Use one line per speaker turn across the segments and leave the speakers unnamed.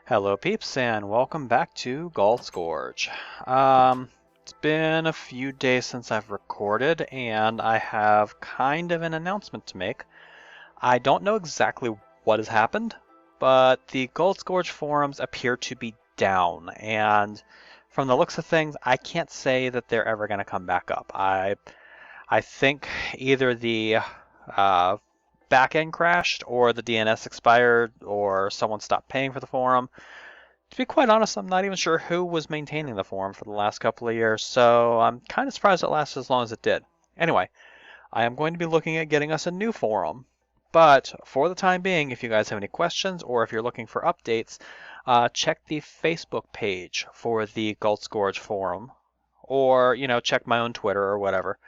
Hello peeps and welcome back to Gorge. It's been a few days since I've recorded and I have kind of an announcement to make. I don't know exactly what has happened, but the Gorge forums appear to be down, and from the looks of things, I can't say that they're ever going to come back up. I think either the backend crashed or the DNS expired or someone stopped paying for the forum. To be quite honest, I'm not even sure who was maintaining the forum for the last couple of years, so I'm kind of surprised it lasted as long as it did. Anyway, I am going to be looking at getting us a new forum, but for the time being, if you guys have any questions or if you're looking for updates, check the Facebook page for the Gorge forum, or check my own Twitter or whatever.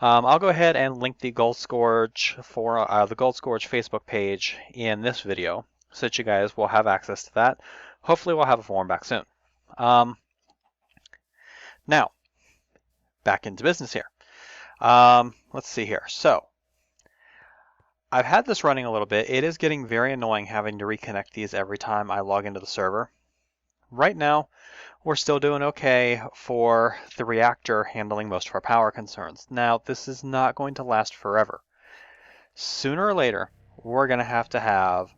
I'll go ahead and link the Gorge Facebook page in this video, so that you guys will have access to that. Hopefully we'll have a forum back soon. Now, back into business here. Let's see here. So, I've had this running a little bit. It is getting very annoying having to reconnect these every time I log into the server. Right now, we're still doing okay for the reactor handling most of our power concerns. Now, this is not going to last forever. Sooner or later, we're going to have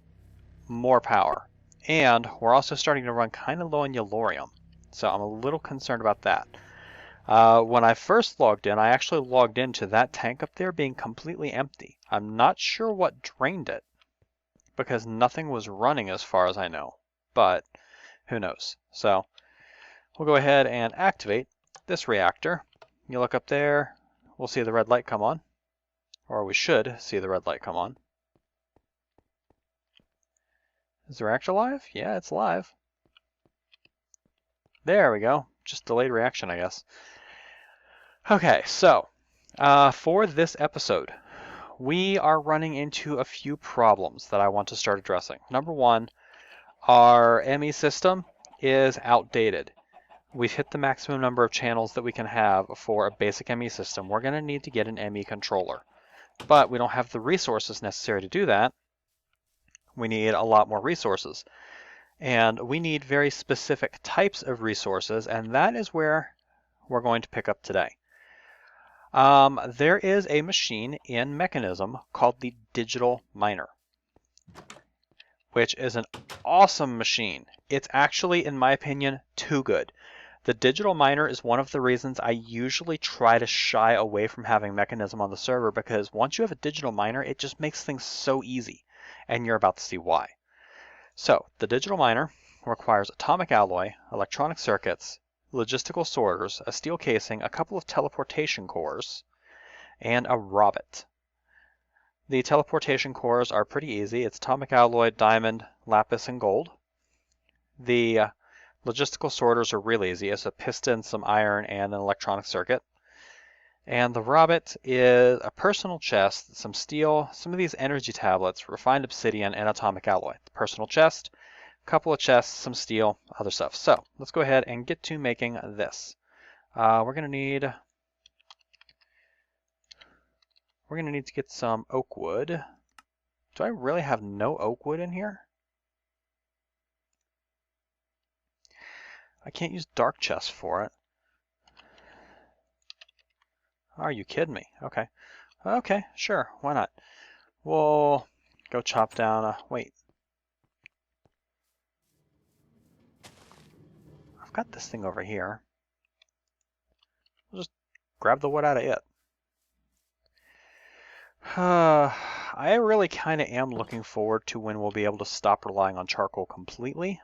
more power. And we're also starting to run kind of low on yellorium, so I'm a little concerned about that. When I first logged in, I actually logged into that tank up there being completely empty. I'm not sure what drained it, because nothing was running as far as I know, but who knows. So we'll go ahead and activate this reactor. You look up there, we'll see the red light come on, or we should see the red light come on. Is the reactor live? Yeah, it's live. There we go. Just delayed reaction, I guess. Okay, so for this episode, we are running into a few problems that I want to start addressing. Number one, our ME system is outdated. We've hit the maximum number of channels that we can have for a basic ME system. We're going to need to get an ME controller, but we don't have the resources necessary to do that. We need a lot more resources, and we need very specific types of resources, and that is where we're going to pick up today. There is a machine in Mechanism called the Digital Miner, which is an awesome machine. It's actually, in my opinion, too good. The Digital Miner is one of the reasons I usually try to shy away from having Mechanism on the server, because once you have a Digital Miner, it just makes things so easy, and you're about to see why. So, the Digital Miner requires atomic alloy, electronic circuits, logistical sorters, a steel casing, a couple of teleportation cores, and a robot. The teleportation cores are pretty easy. It's atomic alloy, diamond, lapis, and gold. The logistical sorters are really easy. It's a piston, some iron, and an electronic circuit. And the robot is a personal chest, some steel, some of these energy tablets, refined obsidian, and atomic alloy. The personal chest, a couple of chests, some steel, other stuff. So let's go ahead and get to making this. We're going to need to get some oak wood. Do I really have no oak wood in here? I can't use dark chest for it. Are you kidding me? Okay. Okay, sure. Why not? We'll go chop down. Wait. I've got this thing over here. We'll just grab the wood out of it. I really kind of am looking forward to when we'll be able to stop relying on charcoal completely.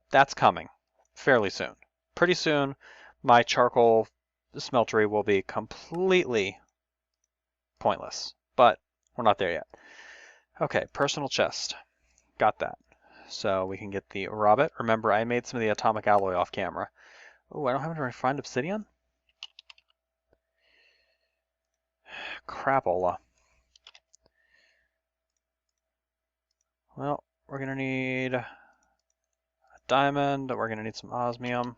That's coming fairly soon. Pretty soon, my charcoal smeltery will be completely pointless, but we're not there yet. Okay, personal chest. Got that. So we can get the robot. Remember, I made some of the atomic alloy off camera. Oh, I don't have any refined obsidian? Crapola. Well, we're going to need a diamond. We're going to need some osmium.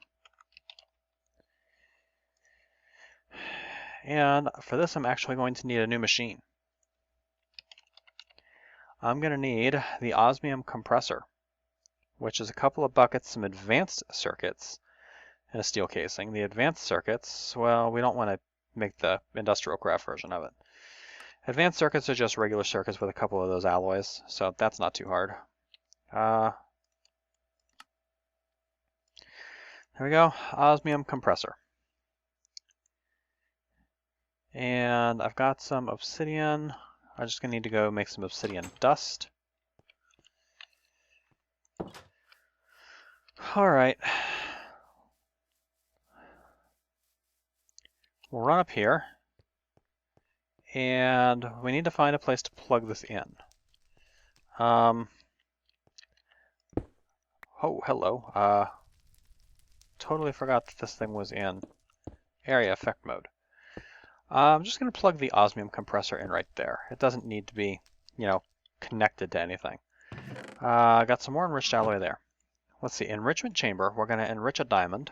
And for this, I'm actually going to need a new machine. I'm going to need the osmium compressor, which is a couple of buckets, some advanced circuits, and a steel casing. The advanced circuits, well, we don't want to make the industrial craft version of it. Advanced circuits are just regular circuits with a couple of those alloys, so that's not too hard. There we go, osmium compressor. And I've got some obsidian. I'm just going to need to go make some obsidian dust. Alright. We'll run up here. And we need to find a place to plug this in. Oh, hello. Totally forgot that this thing was in area effect mode. I'm just going to plug the osmium compressor in right there. It doesn't need to be, connected to anything. I got some more enriched alloy there. Let's see, enrichment chamber. We're going to enrich a diamond.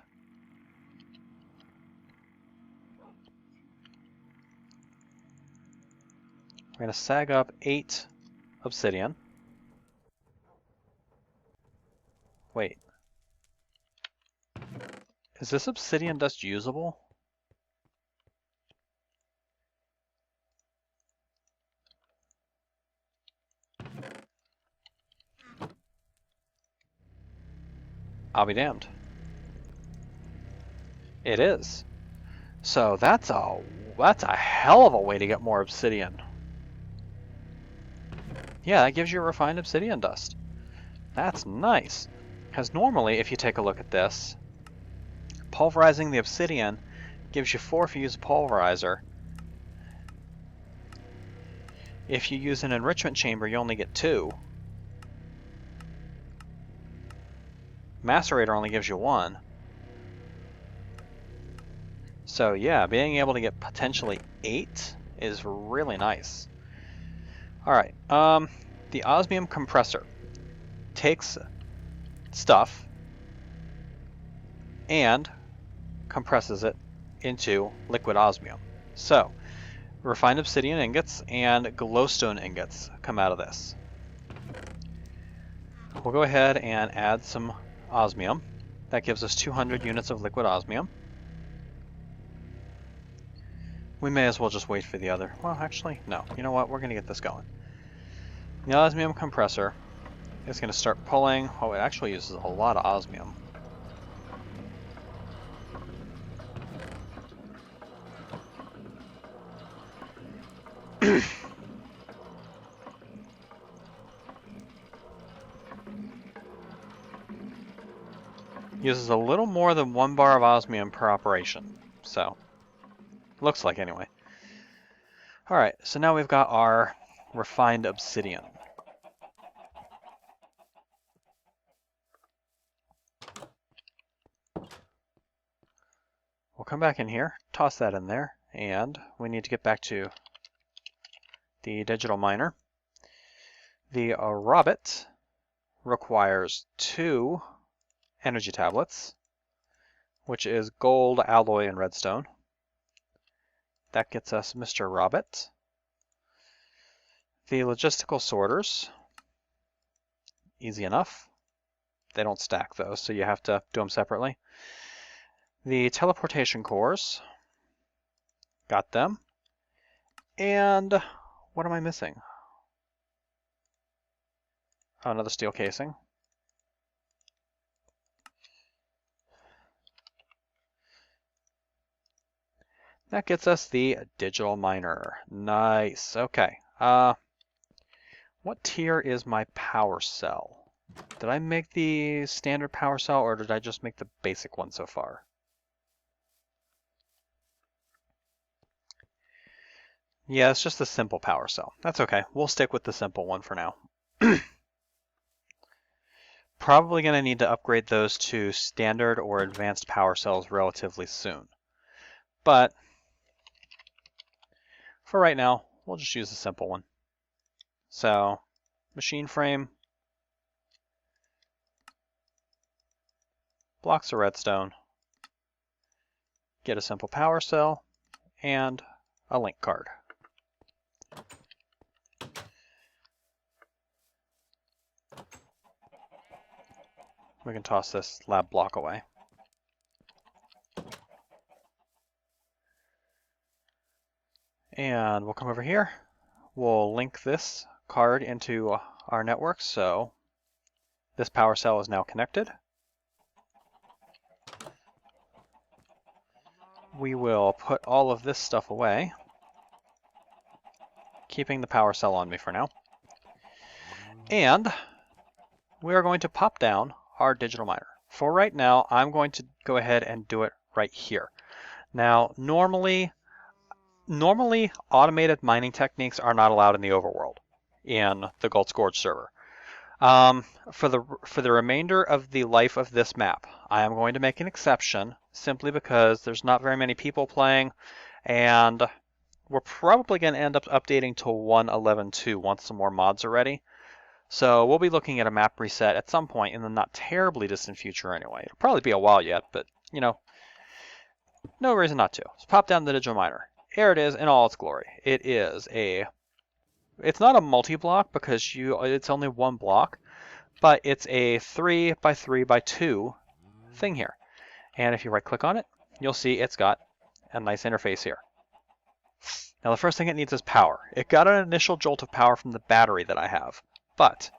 We're going to sag up 8 obsidian. Wait. Is this obsidian dust usable? I'll be damned. It is. So that's a hell of a way to get more obsidian. Yeah, that gives you refined obsidian dust. That's nice. Because normally, if you take a look at this, pulverizing the obsidian gives you 4 if you use a pulverizer. If you use an enrichment chamber, you only get 2. Macerator only gives you 1. So yeah, being able to get potentially 8 is really nice. Alright, the osmium compressor takes stuff and compresses it into liquid osmium. So, refined obsidian ingots and glowstone ingots come out of this. We'll go ahead and add some osmium. That gives us 200 units of liquid osmium. We may as well just wait for the other. Well, actually, no. You know what? We're going to get this going. The osmium compressor is going to start pulling. Oh, it actually uses a lot of osmium. Uses a little more than 1 bar of osmium per operation. So, looks like anyway. Alright, so now we've got our refined obsidian. We'll come back in here, toss that in there, and we need to get back to the digital miner. The Robot requires 2 energy tablets, which is gold, alloy, and redstone. That gets us Mr. Robot. The logistical sorters, easy enough. They don't stack though, so you have to do them separately. The teleportation cores, got them. And what am I missing? Oh, another steel casing. That gets us the digital miner. Nice. Okay. What tier is my power cell? Did I make the standard power cell or did I just make the basic one so far? Yeah, it's just the simple power cell. That's okay. We'll stick with the simple one for now. Probably going to need to upgrade those to standard or advanced power cells relatively soon. But for right now, we'll just use the simple one. So, machine frame, blocks of redstone, get a simple power cell, and a link card. We can toss this lab block away. And we'll come over here. We'll link this card into our network, so this power cell is now connected. We will put all of this stuff away, keeping the power cell on me for now. And we are going to pop down our digital miner. For right now, I'm going to go ahead and do it right here. Now, normally automated mining techniques are not allowed in the overworld in the Gult's Gorge server. For the remainder of the life of this map, I am going to make an exception simply because there's not very many people playing, and we're probably going to end up updating to 1.11.2 once some more mods are ready. So we'll be looking at a map reset at some point in the not terribly distant future anyway. It'll probably be a while yet, but, you know, no reason not to. So pop down the digital miner. Here it is in all its glory. It's not a multi-block because it's only one block, but it's a 3x3x2 thing here. And if you right-click on it, you'll see it's got a nice interface here. Now the first thing it needs is power. It got an initial jolt of power from the battery that I have, but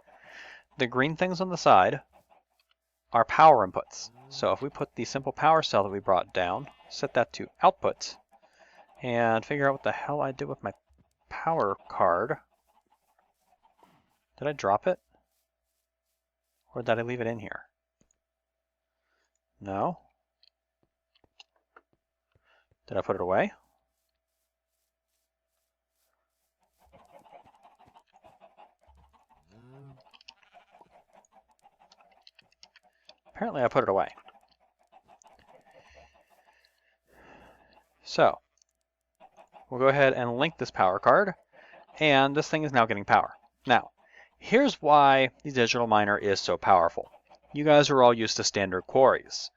the green things on the side are power inputs. So if we put the simple power cell that we brought down, set that to output, and figure out what the hell I did with my power card. Did I drop it? Or did I leave it in here? No. Did I put it away? Apparently I put it away. So, we'll go ahead and link this power card, and this thing is now getting power. Now, here's why the digital miner is so powerful. You guys are all used to standard quarries.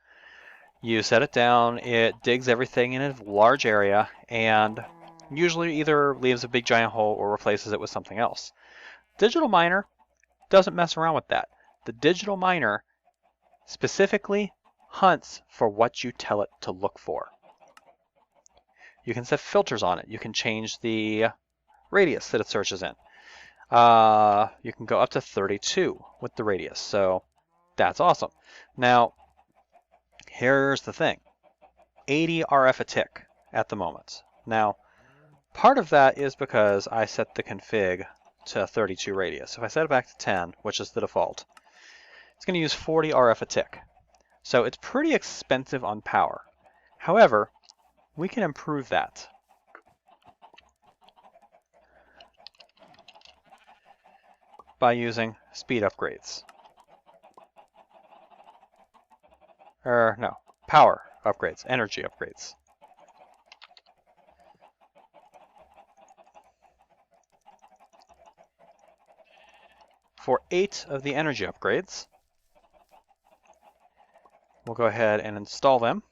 You set it down, it digs everything in a large area, and usually either leaves a big giant hole or replaces it with something else. Digital miner doesn't mess around with that. The digital miner specifically hunts for what you tell it to look for. You can set filters on it. You can change the radius that it searches in. You can go up to 32 with the radius, so that's awesome. Now, here's the thing. 80 RF a tick at the moment. Now, part of that is because I set the config to 32 radius. If I set it back to 10, which is the default, it's going to use 40 RF a tick. So it's pretty expensive on power. However, we can improve that. By using speed upgrades. No, power upgrades, energy upgrades. For 8 of the energy upgrades, we'll go ahead and install them.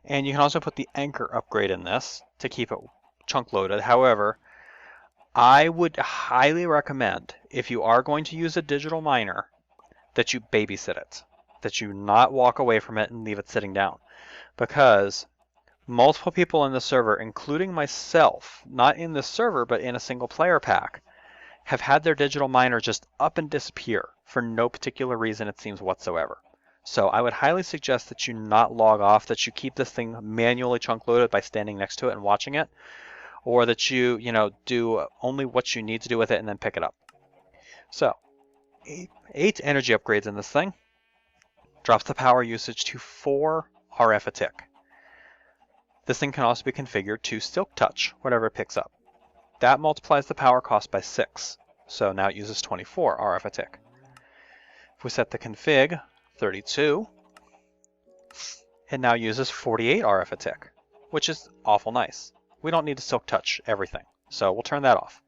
And you can also put the anchor upgrade in this to keep it chunk loaded. However, I would highly recommend, if you are going to use a digital miner, that you babysit it, that you not walk away from it and leave it sitting down. Because multiple people in the server, including myself, not in this server, but in a single player pack, have had their digital miner just up and disappear for no particular reason, it seems, whatsoever. So I would highly suggest that you not log off, that you keep this thing manually chunk loaded by standing next to it and watching it, or that you do only what you need to do with it and then pick it up. So, 8 energy upgrades in this thing. Drops the power usage to 4 RF a tick. This thing can also be configured to Silk Touch, whatever it picks up. That multiplies the power cost by 6, so now it uses 24 RF a tick. If we set the config 32, it now uses 48 RF a tick, which is awful nice. We don't need to Silk Touch everything, so we'll turn that off.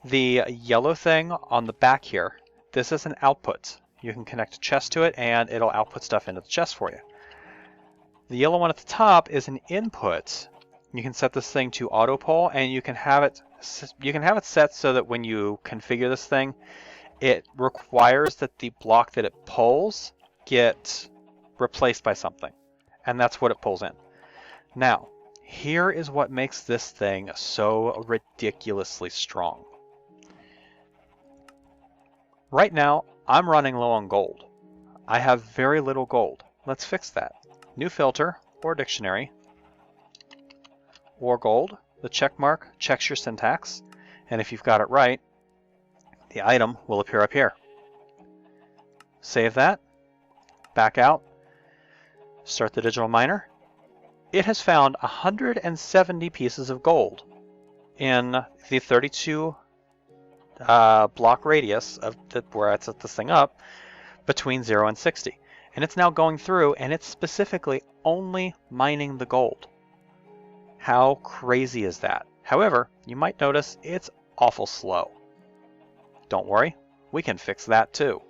The yellow thing on the back here, this is an output. You can connect a chest to it and it'll output stuff into the chest for you. The yellow one at the top is an input. You can set this thing to auto poll, and you can have it set so that when you configure this thing, it requires that the block that it pulls get replaced by something. And that's what it pulls in. Now, here is what makes this thing so ridiculously strong. Right now, I'm running low on gold. I have very little gold. Let's fix that. New filter or dictionary or gold. The check mark checks your syntax. And if you've got it right, the item will appear up here. Save that. Back out. Start the digital miner. It has found 170 pieces of gold in the 32 block radius of where I set this thing up between 0 and 60. And it's now going through and it's specifically only mining the gold. How crazy is that? However, you might notice it's awful slow. Don't worry, we can fix that too.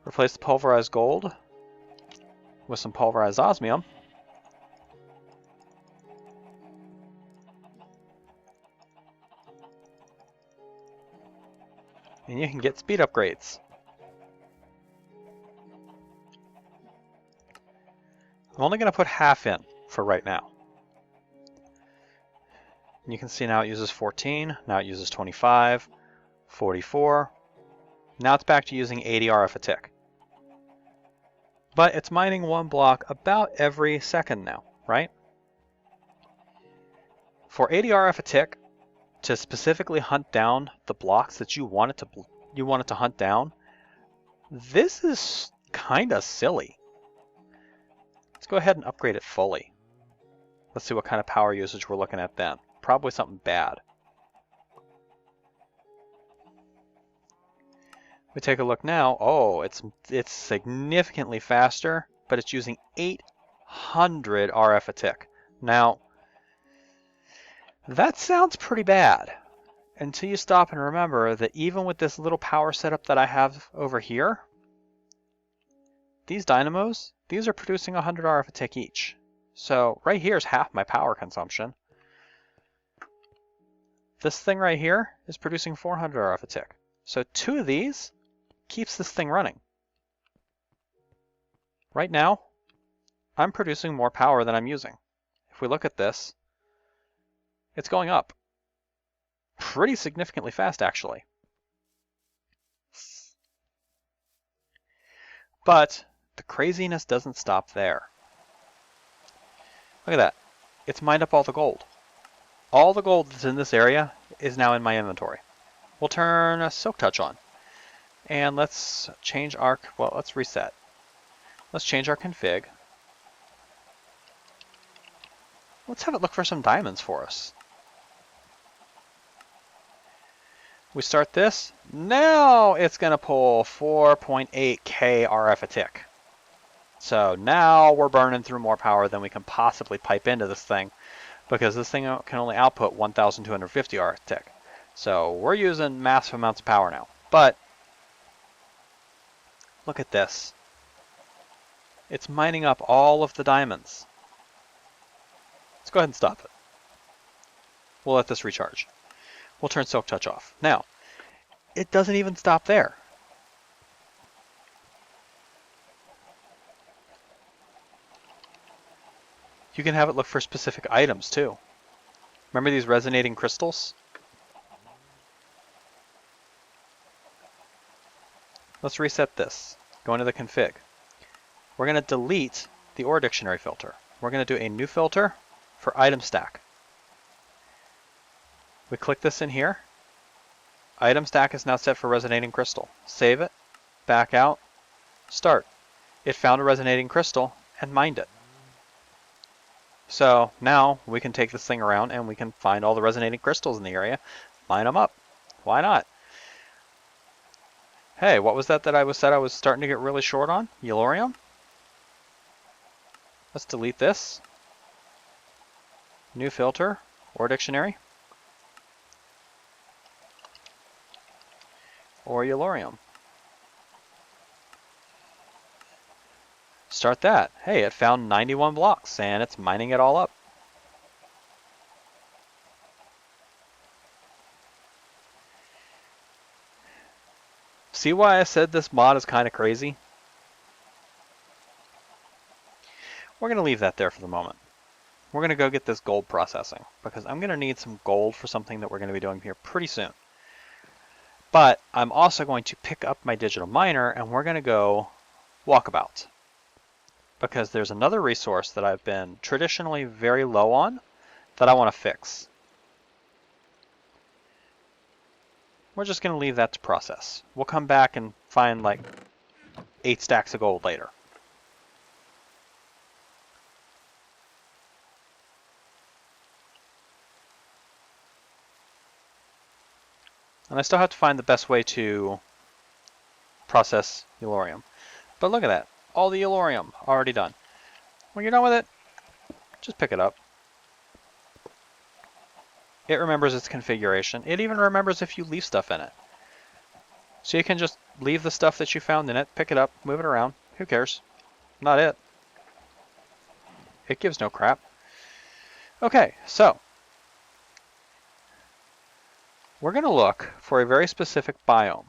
Replace the pulverized gold with some pulverized osmium. And you can get speed upgrades. I'm only going to put half in for right now. And you can see now it uses 14, now it uses 25, 44. Now it's back to using 80 RF a tick. But it's mining one block about every second now, right? For 80 RF a tick, to specifically hunt down the blocks that you want it to hunt down, this is kind of silly. Let's go ahead and upgrade it fully. Let's see what kind of power usage we're looking at then. Probably something bad. We take a look now. Oh, it's significantly faster, but it's using 800 RF a tick. Now, that sounds pretty bad until you stop and remember that even with this little power setup that I have over here, these dynamos, these are producing 100 RF a tick each. So right here is half my power consumption. This thing right here is producing 400 RF a tick. So 2 of these keeps this thing running. Right now, I'm producing more power than I'm using. If we look at this, it's going up pretty significantly fast, actually. But the craziness doesn't stop there. Look at that. It's mined up all the gold. All the gold that's in this area is now in my inventory. We'll turn Silk Touch on. And let's change our, well, let's reset. Let's change our config. Let's have it look for some diamonds for us. We start this. Now it's going to pull 4.8K RF a tick. So now we're burning through more power than we can possibly pipe into this thing, because this thing can only output 1,250 RF a tick. So we're using massive amounts of power now. But look at this. It's mining up all of the diamonds. Let's go ahead and stop it. We'll let this recharge. We'll turn Silk Touch off. Now, it doesn't even stop there. You can have it look for specific items too. Remember these resonating crystals? Let's reset this. Go into the config. We're going to delete the OR dictionary filter. We're going to do a new filter for item stack. We click this in here. Item stack is now set for resonating crystal. Save it, back out, start. It found a resonating crystal and mined it. So now we can take this thing around and we can find all the resonating crystals in the area, mine them up. Why not? Hey, what was that I said I was starting to get really short on? Yellorium? Let's delete this. New filter, or dictionary. Or Yellorium. Start that. Hey, it found 91 blocks and it's mining it all up. See why I said this mod is kind of crazy? We're going to leave that there for the moment. We're going to go get this gold processing because I'm going to need some gold for something that we're going to be doing here pretty soon. But I'm also going to pick up my digital miner and we're going to go walkabout because there's another resource that I've been traditionally very low on that I want to fix. We're just going to leave that to process. We'll come back and find like 8 stacks of gold later. And I still have to find the best way to process Yellorium. But look at that. All the Yellorium already done. When you're done with it, just pick it up. It remembers its configuration. It even remembers if you leave stuff in it. So you can just leave the stuff that you found in it, pick it up, move it around. Who cares? Not it. It gives no crap. Okay, so we're going to look for a very specific biome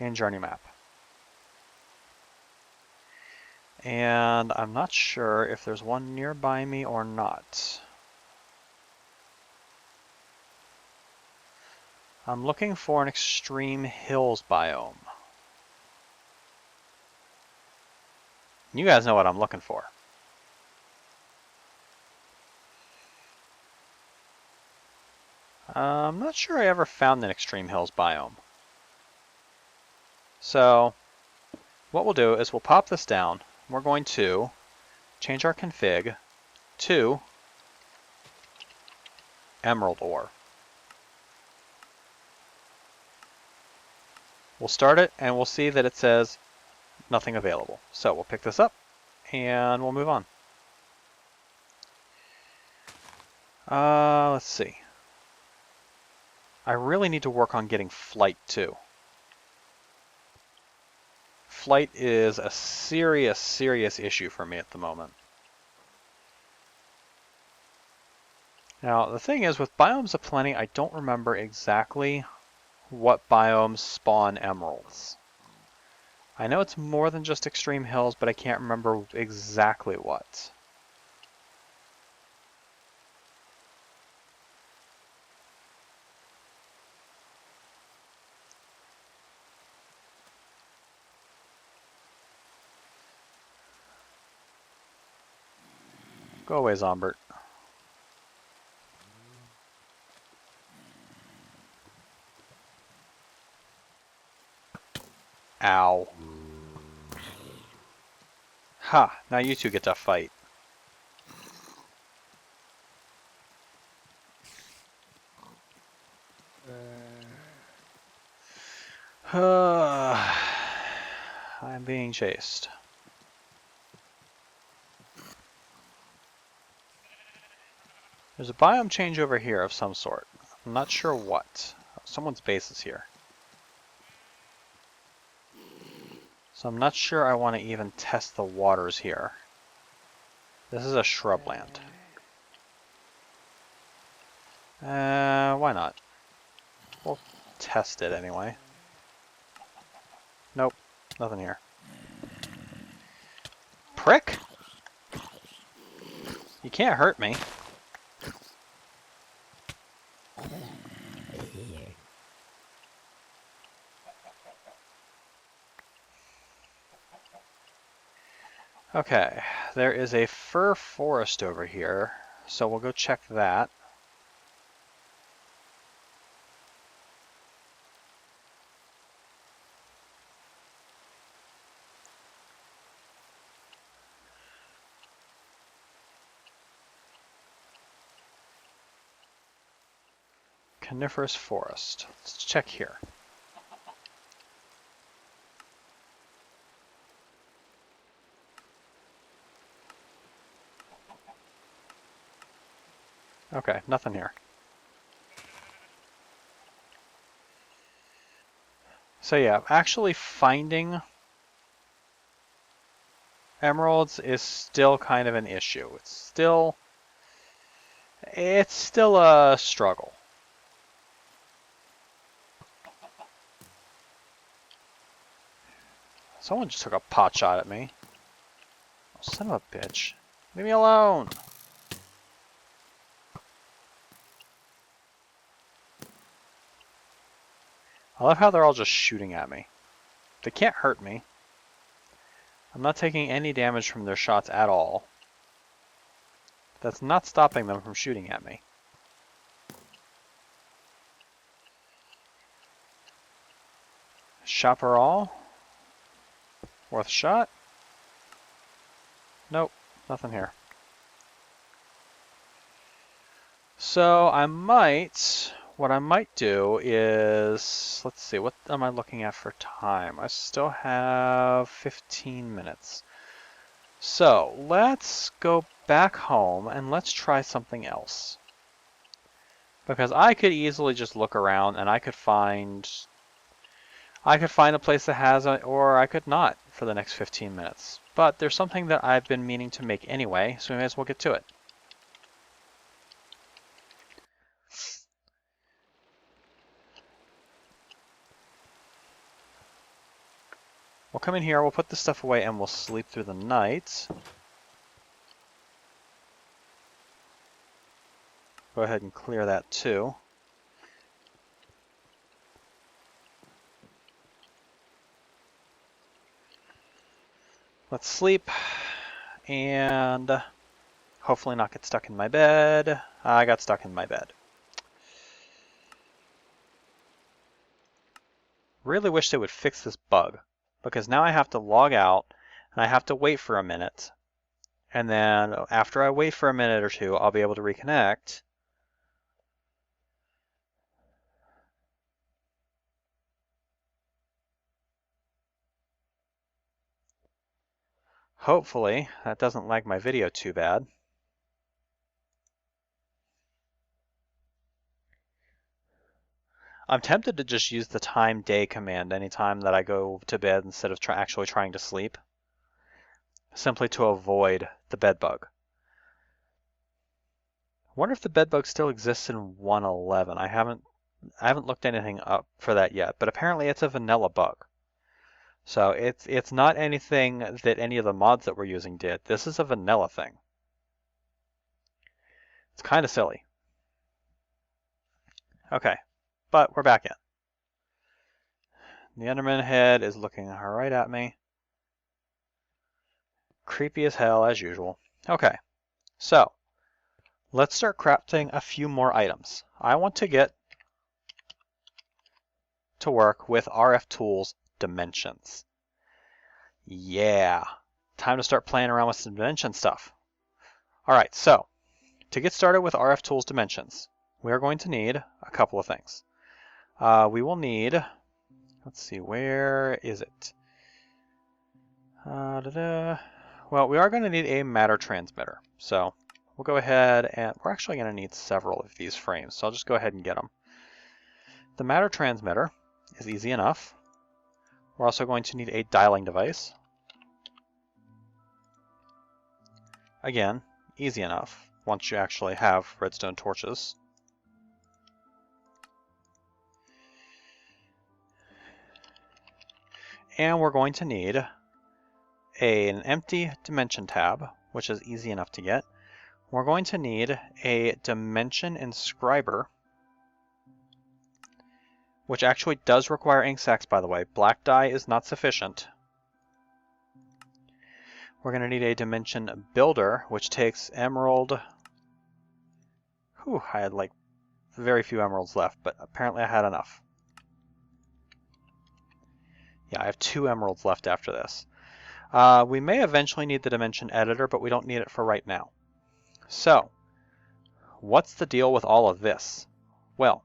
in Journey Map. And I'm not sure if there's one nearby me or not. I'm looking for an extreme hills biome. You guys know what I'm looking for. I'm not sure I ever found an extreme hills biome. So what we'll do is we'll pop this down. We're going to change our config to emerald ore. We'll start it and we'll see that it says nothing available. So we'll pick this up and we'll move on. Let's see. I really need to work on getting flight too. Flight is a serious issue for me at the moment. Now the thing is with biomes aplenty, I don't remember exactly what biomes spawn emeralds. I know it's more than just extreme hills, but I can't remember exactly what. Go away, Zombert. Ow. Ha, now you two get to fight. I'm being chased. There's a biome change over here of some sort. I'm not sure what. Someone's base is here. So I'm not sure I want to even test the waters here. This is a shrubland. Why not? We'll test it anyway. Nope, nothing here. Prick? You can't hurt me. Okay, there is a fir forest over here, so we'll go check that. Coniferous forest. Let's check here. Okay, nothing here. So yeah, actually finding emeralds is still kind of an issue. It's still a struggle. Someone just took a pot shot at me. Oh, son of a bitch. Leave me alone! I love how they're all just shooting at me. They can't hurt me. I'm not taking any damage from their shots at all. That's not stopping them from shooting at me. Chaparral? Worth a shot? Nope, nothing here. So what I might do is, let's see, what am I looking at for time? I still have 15 minutes. So let's go back home and let's try something else. Because I could easily just look around and I could find a place that has it, or I could not for the next 15 minutes. But there's something that I've been meaning to make anyway, so we may as well get to it. We'll come in here, we'll put this stuff away, and we'll sleep through the night. Go ahead and clear that too. Let's sleep, and hopefully not get stuck in my bed. I got stuck in my bed. Really wish they would fix this bug, because now I have to log out, and I have to wait for a minute. And then after I wait for a minute or two, I'll be able to reconnect. Hopefully, that doesn't lag my video too bad. I'm tempted to just use the time day command anytime that I go to bed instead of actually trying to sleep, simply to avoid the bed bug. I wonder if the bed bug still exists in 1.11. I haven't looked anything up for that yet, but apparently it's a vanilla bug. So it's not anything that any of the mods that we're using did. This is a vanilla thing. It's kind of silly. Okay, but we're back in. The Enderman head is looking right at me. Creepy as hell, as usual. Okay, so let's start crafting a few more items. I want to get to work with RFTools dimensions. Yeah, time to start playing around with some dimension stuff. Alright, so to get started with RFTools dimensions, we are going to need a couple of things. We will need, let's see, where is it? Well, we are going to need a matter transmitter. So we'll go ahead and we're actually going to need several of these frames. So I'll just go ahead and get them. The matter transmitter is easy enough. We're also going to need a dialing device. Again, easy enough once you actually have redstone torches. And we're going to need an empty dimension tab, which is easy enough to get. We're going to need a dimension inscriber, which actually does require ink sacs, by the way. Black dye is not sufficient. We're going to need a dimension builder, which takes emerald. Whew, I had like very few emeralds left, but apparently I had enough. Yeah, I have 2 emeralds left after this. We may eventually need the dimension editor, but we don't need it for right now. So, what's the deal with all of this? Well,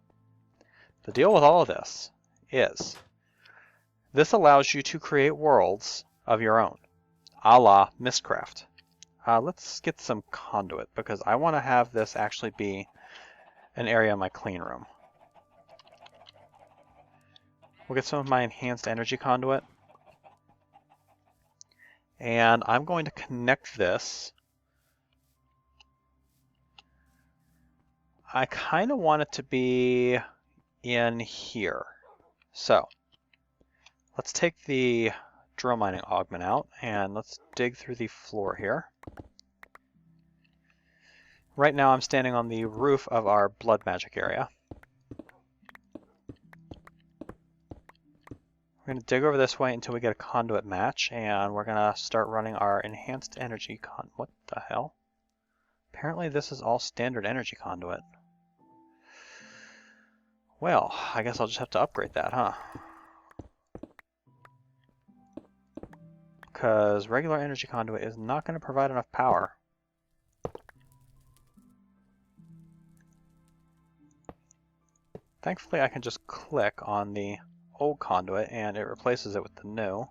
the deal with all of this is this allows you to create worlds of your own, a la Mistcraft. Let's get some conduit because I want to have this actually be an area in my clean room. We'll get some of my enhanced energy conduit. And I'm going to connect this. I kind of want it to be in here. So let's take the drill mining augment out, and let's dig through the floor here. Right now I'm standing on the roof of our blood magic area. We're going to dig over this way until we get a conduit match, and we're going to start running our enhanced energy what the hell? Apparently this is all standard energy conduit. Well, I guess I'll just have to upgrade that, huh? Because regular energy conduit is not going to provide enough power. Thankfully I can just click on the old conduit and it replaces it with the new.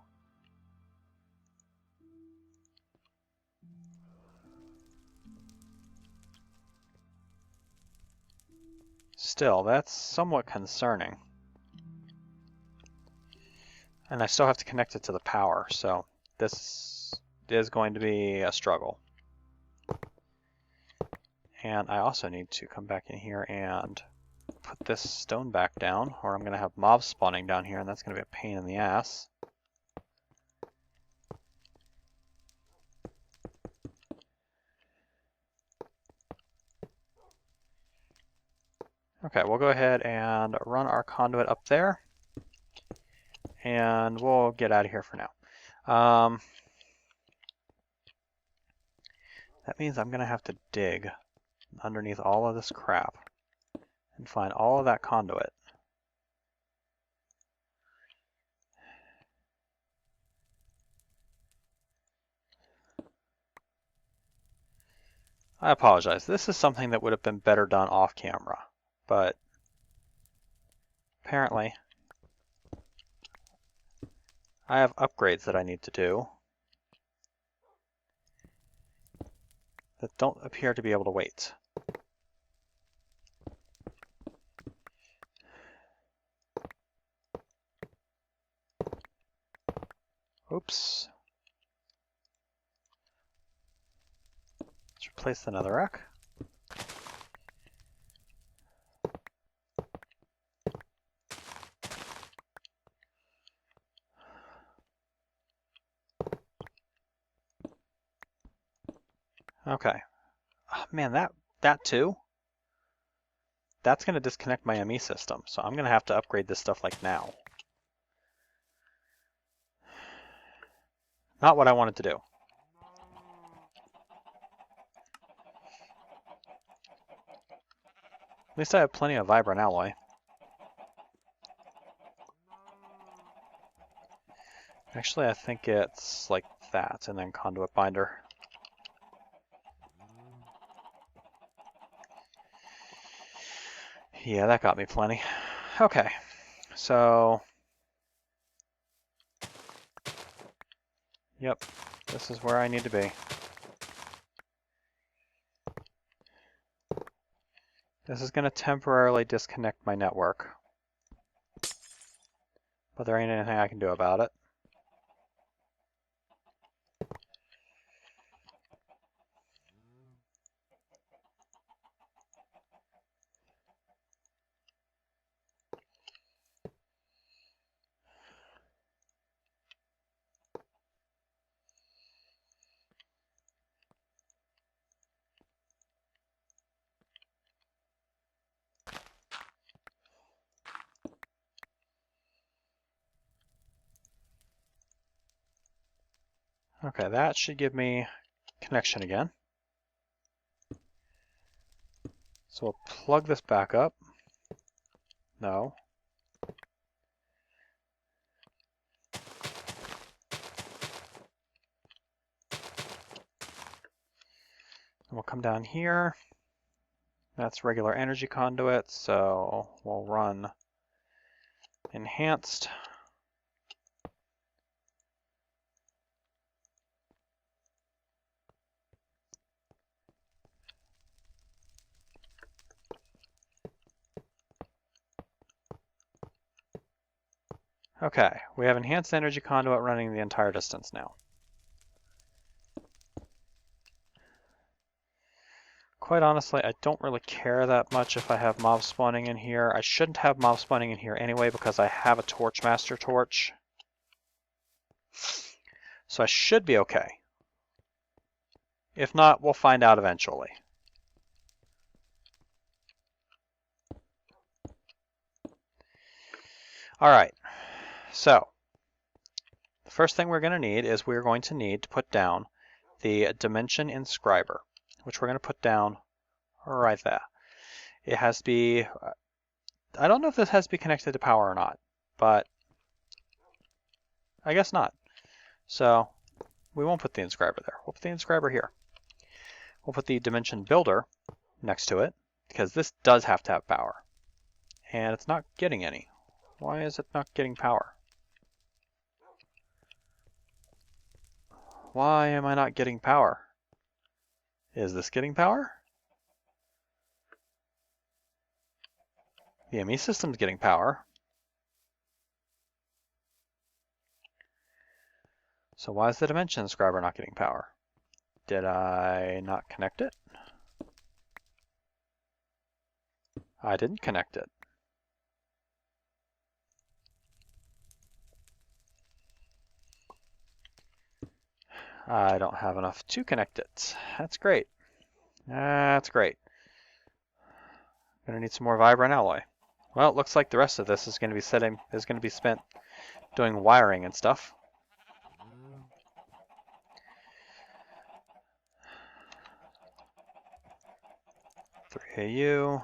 Still, that's somewhat concerning. And I still have to connect it to the power, so this is going to be a struggle. And I also need to come back in here and put this stone back down, or I'm going to have mobs spawning down here, and that's going to be a pain in the ass. Okay, we'll go ahead and run our conduit up there, and we'll get out of here for now. That means I'm going to have to dig underneath all of this crap and find all of that conduit. I apologize. This is something that would have been better done off camera, but apparently I have upgrades that I need to do that don't appear to be able to wait. Oops. Let's replace the netherrack. Okay. Oh, man, that too? That's going to disconnect my ME system, so I'm going to have to upgrade this stuff like now. Not what I wanted to do. At least I have plenty of vibrant alloy. Actually, I think it's like that, and then conduit binder. Yeah, that got me plenty. Okay, so... Yep, this is where I need to be. This is going to temporarily disconnect my network, but there ain't anything I can do about it. Okay, that should give me connection again. So we'll plug this back up. No. And we'll come down here. That's regular energy conduit, so we'll run enhanced. Okay, we have enhanced energy conduit running the entire distance now. Quite honestly, I don't really care that much if I have mobs spawning in here. I shouldn't have mobs spawning in here anyway because I have a Torchmaster torch. So I should be okay. If not, we'll find out eventually. All right, so the first thing we're going to need is we're going to need to put down the dimension inscriber, which we're going to put down right there. It has to be, I don't know if this has to be connected to power or not, but I guess not. So we won't put the inscriber there. We'll put the inscriber here. We'll put the dimension builder next to it, because this does have to have power. And it's not getting any. Why is it not getting power? Why am I not getting power? Is this getting power? The ME system's getting power. So why is the dimension inscriber not getting power? Did I not connect it? I didn't connect it. I don't have enough to connect it. That's great. That's great. Gonna need some more vibrant alloy. Well, it looks like the rest of this is going to be spent doing wiring and stuff. AU.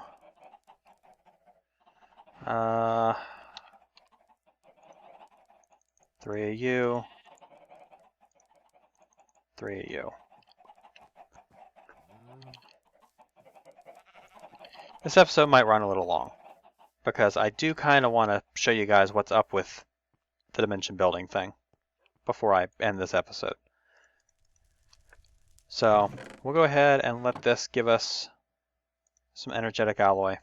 3 AU. 3 AU. This episode might run a little long, because I do kind of want to show you guys what's up with the dimension building thing before I end this episode. So we'll go ahead and let this give us some energetic alloy.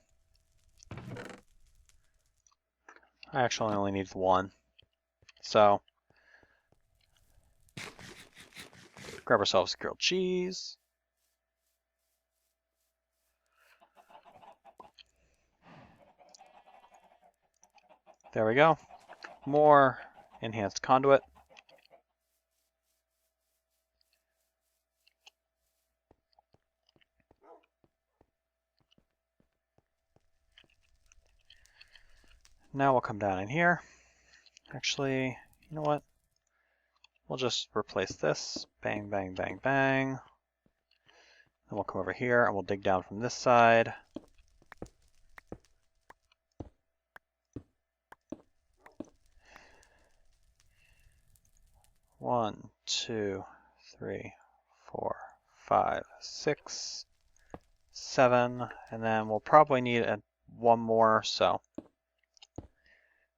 I actually only need 1. So grab ourselves grilled cheese. There we go. More enhanced conduit. Now we'll come down in here. Actually, you know what? We'll just replace this. Bang, bang, bang, bang. Then we'll come over here and we'll dig down from this side. One, 2, 3, 4, 5, 6, 7, and then we'll probably need one more, so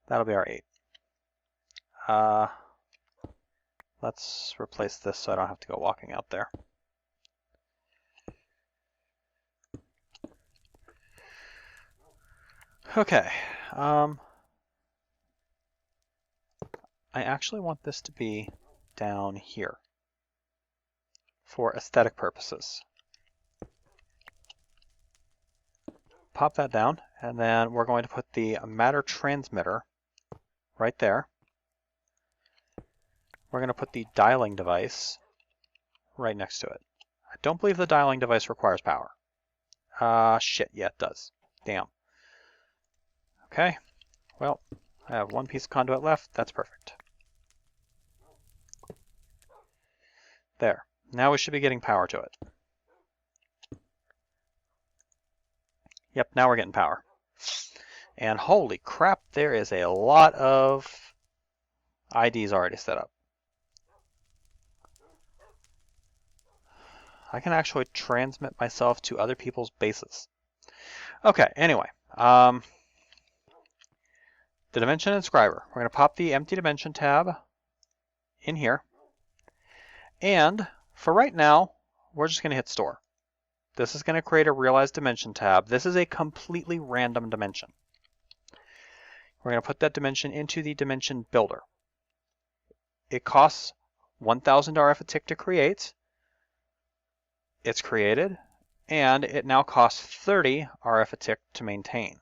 that'll be our 8. Let's replace this so I don't have to go walking out there. Okay. I actually want this to be down here for aesthetic purposes. Pop that down, and then we're going to put the matter transmitter right there. We're going to put the dialing device right next to it. I don't believe the dialing device requires power. Shit, yeah, it does. Damn. Okay, well, I have 1 piece of conduit left. That's perfect. There. Now we should be getting power to it. Yep, now we're getting power. And holy crap, there is a lot of IDs already set up. I can actually transmit myself to other people's bases. Okay, anyway. The dimension inscriber. We're going to pop the empty dimension tab in here. And for right now, we're just going to hit store. This is going to create a realized dimension tab. This is a completely random dimension. We're going to put that dimension into the dimension builder. It costs 1,000 RF a tick to create. It's created, and it now costs 30 RF a tick to maintain.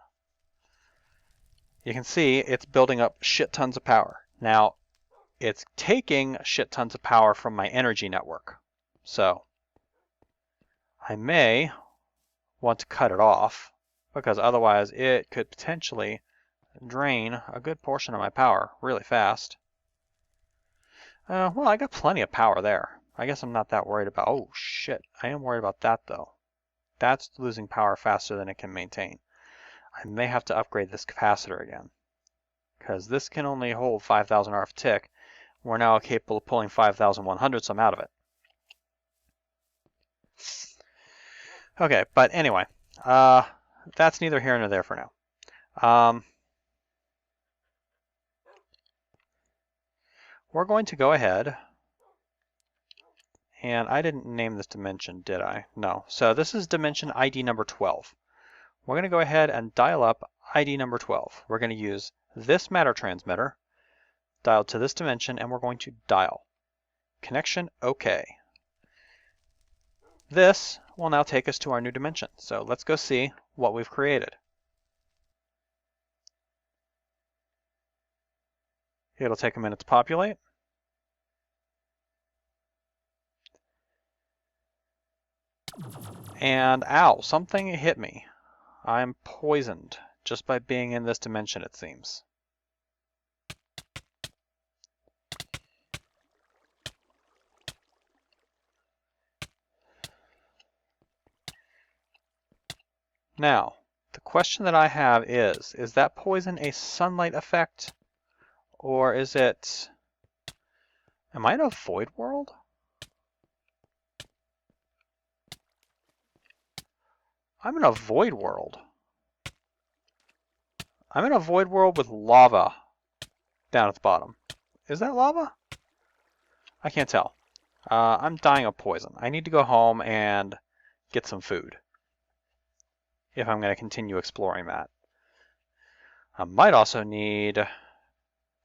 You can see it's building up shit tons of power. Now, it's taking shit tons of power from my energy network. So I may want to cut it off, because otherwise it could potentially drain a good portion of my power really fast. Well, I got plenty of power there. I guess I'm not that worried about... Oh, shit. I am worried about that, though. That's losing power faster than it can maintain. I may have to upgrade this capacitor again, because this can only hold 5,000 RF tick. We're now capable of pulling 5,100 some out of it. Okay, but anyway, that's neither here nor there for now. We're going to go ahead, and I didn't name this dimension, did I? No. So this is dimension ID number 12. We're going to go ahead and dial up ID number 12. We're going to use this matter transmitter, dialed to this dimension, and we're going to dial. Connection OK. This will now take us to our new dimension. So let's go see what we've created. It'll take a minute to populate. And ow, something hit me. I'm poisoned just by being in this dimension, it seems. Now, the question that I have is that poison a sunlight effect? Or is it... Am I in a void world? I'm in a void world. I'm in a void world with lava down at the bottom. Is that lava? I can't tell. I'm dying of poison. I need to go home and get some food if I'm going to continue exploring that. I might also need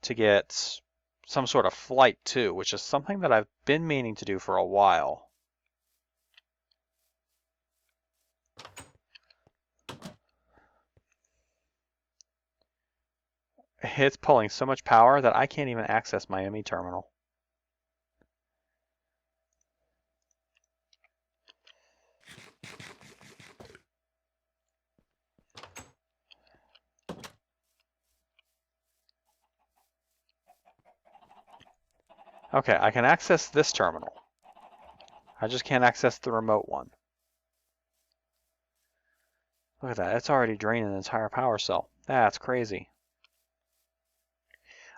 to get some sort of flight too, which is something that I've been meaning to do for a while. It's pulling so much power that I can't even access my ME terminal. Okay, I can access this terminal. I just can't access the remote one. Look at that, it's already draining the entire power cell. That's crazy.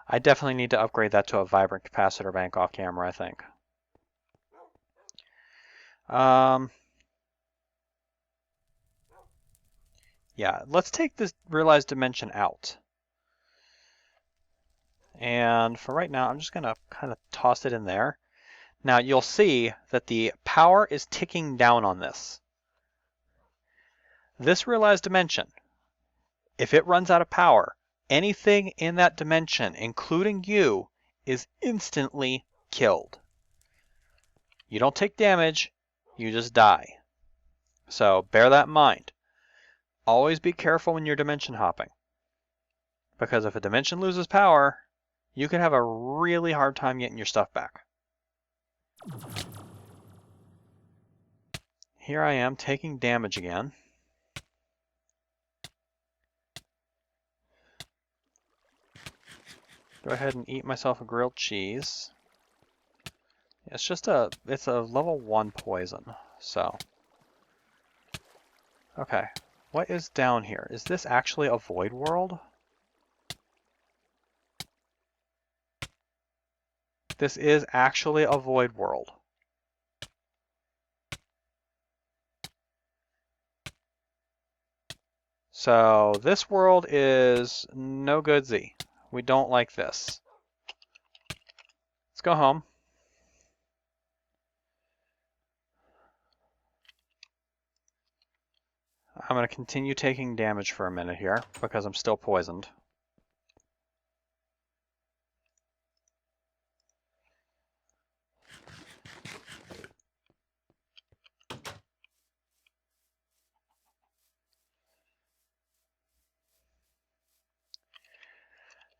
I definitely need to upgrade that to a vibrant capacitor bank off camera, I think. Yeah, let's take this realized dimension out. And for right now, I'm just going to kind of toss it in there. Now you'll see that the power is ticking down on this. This realized dimension, if it runs out of power, anything in that dimension, including you, is instantly killed. You don't take damage, you just die. So bear that in mind. Always be careful when you're dimension hopping, because if a dimension loses power, you can have a really hard time getting your stuff back. Here I am taking damage again. Go ahead and eat myself a grilled cheese. It's a level 1 poison, so. Okay, what is down here? Is this actually a void world? This is actually a void world. So this world is no goodsy. We don't like this. Let's go home. I'm going to continue taking damage for a minute here because I'm still poisoned.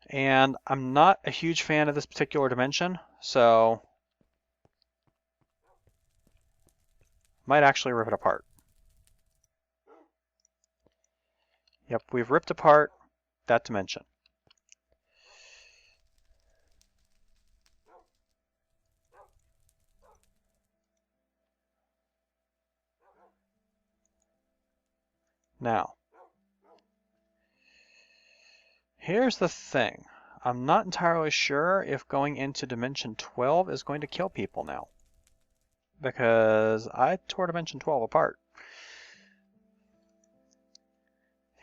And I'm not a huge fan of this particular dimension, so might actually rip it apart. Yep, we've ripped apart that dimension. Now, here's the thing. I'm not entirely sure if going into dimension 12 is going to kill people now, because I tore dimension 12 apart.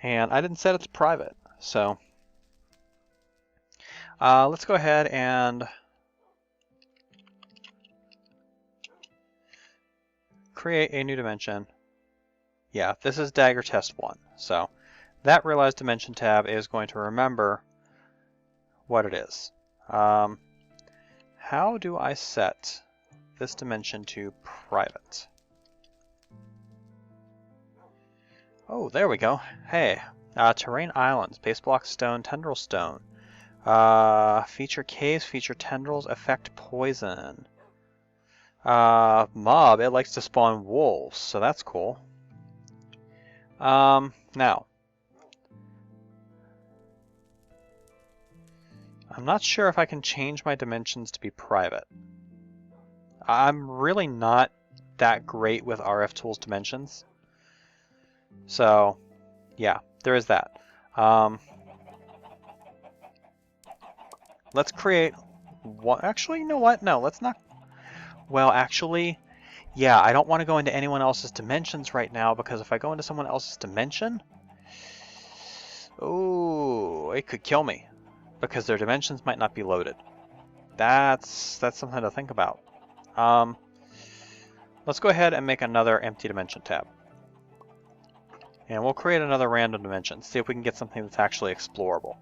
And I didn't set it to private, so let's go ahead and create a new dimension. Yeah, this is dagger test 1, so that realized dimension tab is going to remember what it is. How do I set this dimension to private? Oh, there we go. Hey, terrain islands, base block stone, tendril stone. Feature caves, feature tendrils, affect poison. Mob, it likes to spawn wolves, so that's cool. Now, I'm not sure if I can change my dimensions to be private. I'm really not that great with RFTools dimensions. So, yeah, there is that. Let's create one. Actually, you know what? No, let's not. Well, actually, yeah, I don't want to go into anyone else's dimensions right now, because if I go into someone else's dimension, oh, it could kill me, because their dimensions might not be loaded. That's something to think about. Let's go ahead and make another empty dimension tab. And we'll create another random dimension, see if we can get something that's actually explorable.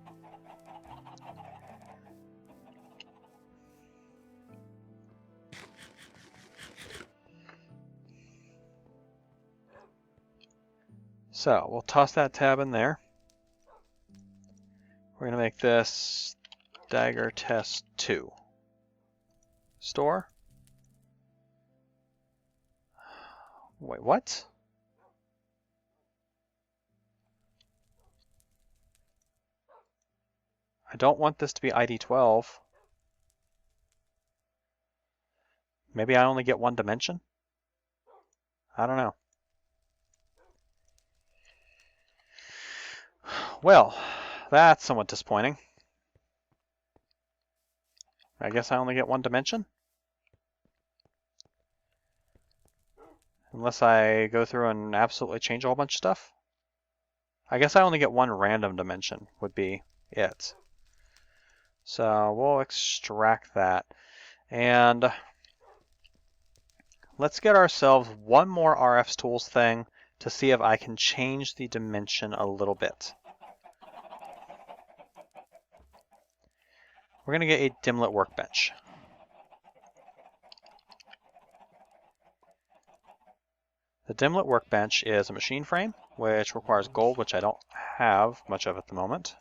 So we'll toss that tab in there. We're going to make this dagger test 2. Store. Wait, what? I don't want this to be ID 12. Maybe I only get one dimension? I don't know. Well, that's somewhat disappointing. I guess I only get one dimension? Unless I go through and absolutely change a whole bunch of stuff? I guess I only get one random dimension would be it. So we'll extract that. And let's get ourselves one more RFTools thing to see if I can change the dimension a little bit. We're going to get a dimlet workbench. The dimlet workbench is a machine frame, which requires gold, which I don't have much of at the moment.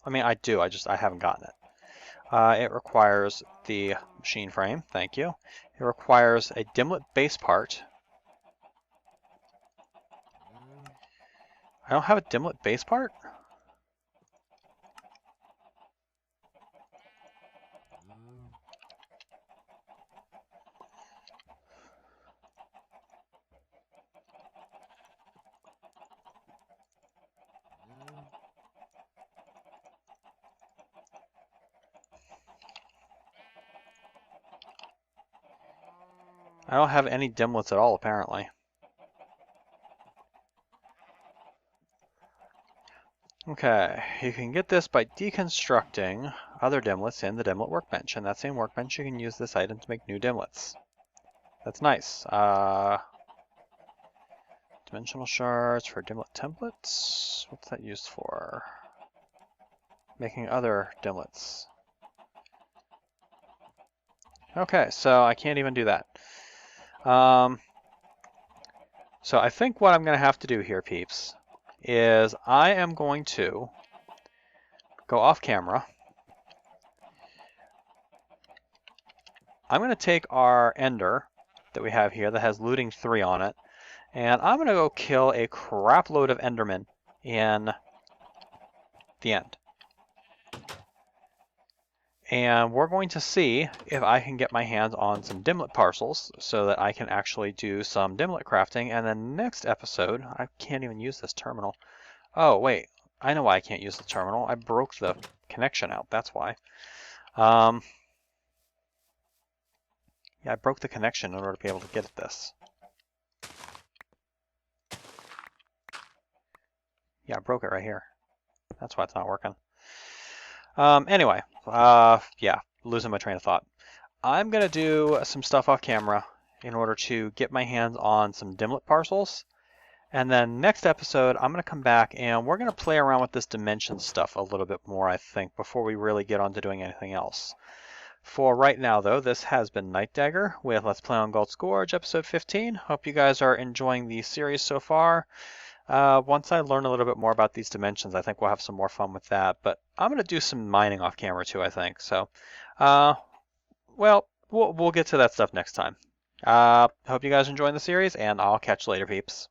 I mean, I do, I haven't gotten it. It requires the machine frame, thank you. It requires a dimlet base part. I don't have a dimlet base part? I don't have any dimlets at all, apparently. Okay, you can get this by deconstructing other dimlets in the dimlet workbench. And that same workbench, you can use this item to make new dimlets. That's nice. Dimensional shards for dimlet templates. What's that used for? Making other dimlets. Okay, so I can't even do that. So I think what I'm going to have to do here, peeps, is I am going to go off camera. I'm going to take our ender that we have here that has looting 3 on it, and I'm going to go kill a crap load of endermen in the end. And we're going to see if I can get my hands on some dimlet parcels so that I can actually do some dimlet crafting. And then next episode, I can't even use this terminal. Oh, wait, I know why I can't use the terminal. I broke the connection out, that's why. Yeah, I broke the connection in order to be able to get at this. Yeah, I broke it right here. That's why it's not working. Anyway, yeah, losing my train of thought. I'm going to do some stuff off camera in order to get my hands on some dimlet parcels. And then next episode, I'm going to come back and we're going to play around with this dimension stuff a little bit more, I think, before we really get on to doing anything else. For right now, though, this has been Night Dagger with Let's Play on Gult's Gorge, episode 15. Hope you guys are enjoying the series so far. Once I learn a little bit more about these dimensions, I think we'll have some more fun with that. But I'm going to do some mining off camera too, I think. So, well, we'll get to that stuff next time. Hope you guys are enjoying the series, and I'll catch you later, peeps.